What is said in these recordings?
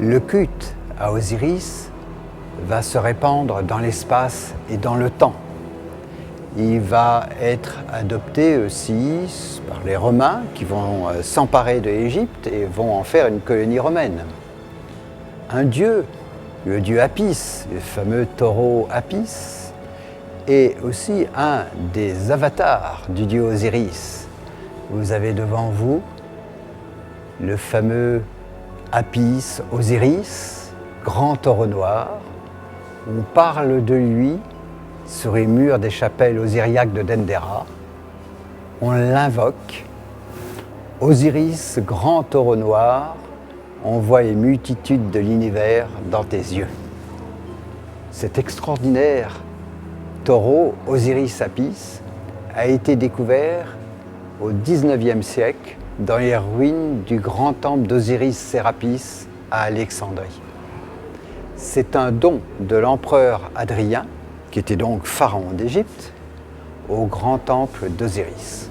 Le culte à Osiris va se répandre dans l'espace et dans le temps. Il va être adopté aussi par les Romains qui vont s'emparer de l'Égypte et vont en faire une colonie romaine. Un dieu, le dieu Apis, le fameux taureau Apis, est aussi un des avatars du dieu Osiris. Vous avez devant vous le fameux Apis Osiris, grand taureau noir. On parle de lui sur les murs des chapelles osiriaques de Dendera. On l'invoque. Osiris, grand taureau noir, on voit les multitudes de l'univers dans tes yeux. Cet extraordinaire taureau, Osiris Apis, a été découvert au XIXe siècle dans les ruines du grand temple d'Osiris Sérapis à Alexandrie. C'est un don de l'empereur Hadrien, qui était donc pharaon d'Égypte, au grand temple d'Osiris.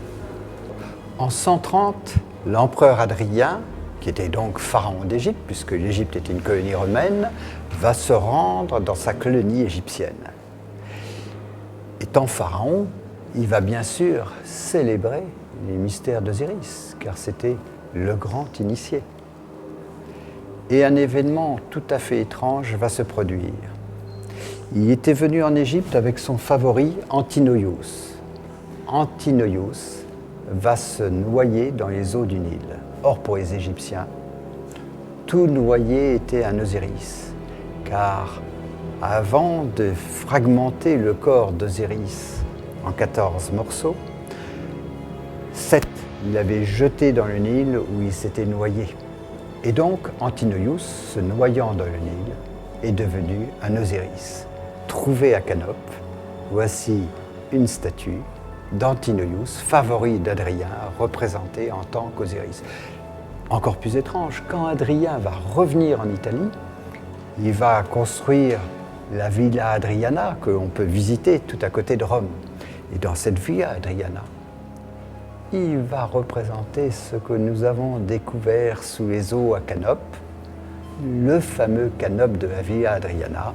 En 130, l'empereur Hadrien, qui était donc pharaon d'Égypte, puisque l'Égypte était une colonie romaine, va se rendre dans sa colonie égyptienne. Étant pharaon, il va bien sûr célébrer les mystères d'Osiris, car c'était le grand initié. Et un événement tout à fait étrange va se produire. Il était venu en Égypte avec son favori Antinoios. Antinoios va se noyer dans les eaux du Nil. Or, pour les Égyptiens, tout noyé était un Osiris, car avant de fragmenter le corps d'Osiris en 14 morceaux, 7 il l'avait jeté dans le Nil où il s'était noyé. Et donc, Antinoios, se noyant dans le Nil, est devenu un Osiris. Trouvé à Canope, voici une statue d'Antinoios, favori d'Hadrien, représenté en tant qu'Osiris. Encore plus étrange, quand Hadrien va revenir en Italie, il va construire la Villa Hadriana, que l'on peut visiter tout à côté de Rome. Et dans cette Villa Hadriana, il va représenter ce que nous avons découvert sous les eaux à Canope, le fameux Canope de la Villa Hadriana,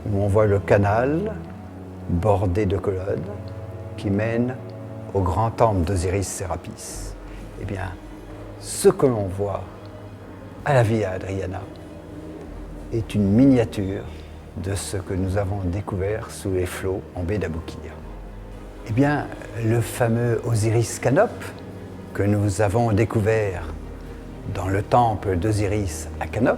où on voit le canal bordé de colonnes qui mène au grand temple d'Osiris Sérapis. Eh bien, ce que l'on voit à la Villa Hadriana est une miniature de ce que nous avons découvert sous les flots en baie d'Aboukir. Eh bien, le fameux Osiris Canope que nous avons découvert dans le temple d'Osiris à Canope,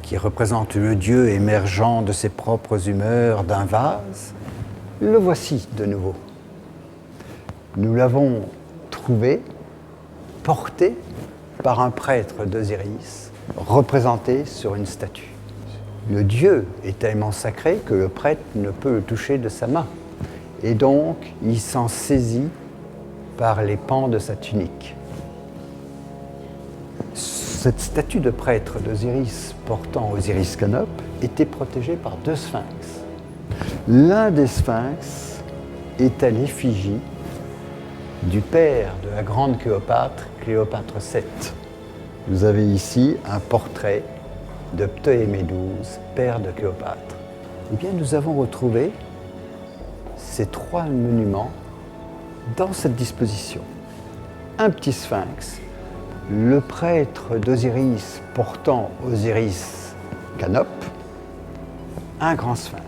qui représente le dieu émergeant de ses propres humeurs d'un vase, le voici de nouveau. Nous l'avons trouvé, porté par un prêtre d'Osiris, représenté sur une statue. Le dieu est tellement sacré que le prêtre ne peut le toucher de sa main. Et donc, il s'en saisit par les pans de sa tunique. Cette statue de prêtre d'Osiris portant Osiris Canope était protégée par 2 sphinx. L'un des sphinx est à l'effigie du père de la grande Cléopâtre, Cléopâtre VII. Vous avez ici un portrait de Ptolémée XII, père de Cléopâtre. Eh bien, nous avons retrouvé ces 3 monuments dans cette disposition. Un petit sphinx, le prêtre d'Osiris portant Osiris Canope, un grand sphinx.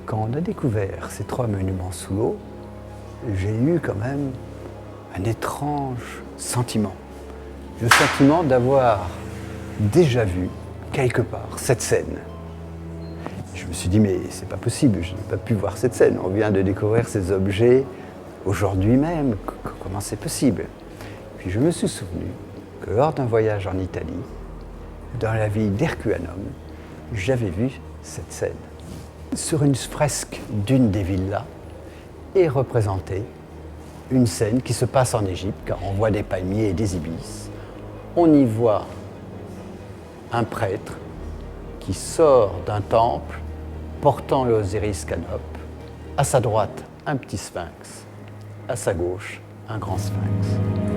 Quand on a découvert ces 3 monuments sous l'eau, j'ai eu quand même un étrange sentiment. Le sentiment d'avoir déjà vu quelque part cette scène. Je me suis dit, mais c'est pas possible, je n'ai pas pu voir cette scène. On vient de découvrir ces objets aujourd'hui même. Comment c'est possible? Puis je me suis souvenu que lors d'un voyage en Italie, dans la ville d'Herculanum, j'avais vu cette scène. Sur une fresque d'une des villas est représentée une scène qui se passe en Égypte, car on voit des palmiers et des ibis. On y voit un prêtre qui sort d'un temple portant l'Osiris Canope, à sa droite un petit sphinx, à sa gauche un grand sphinx.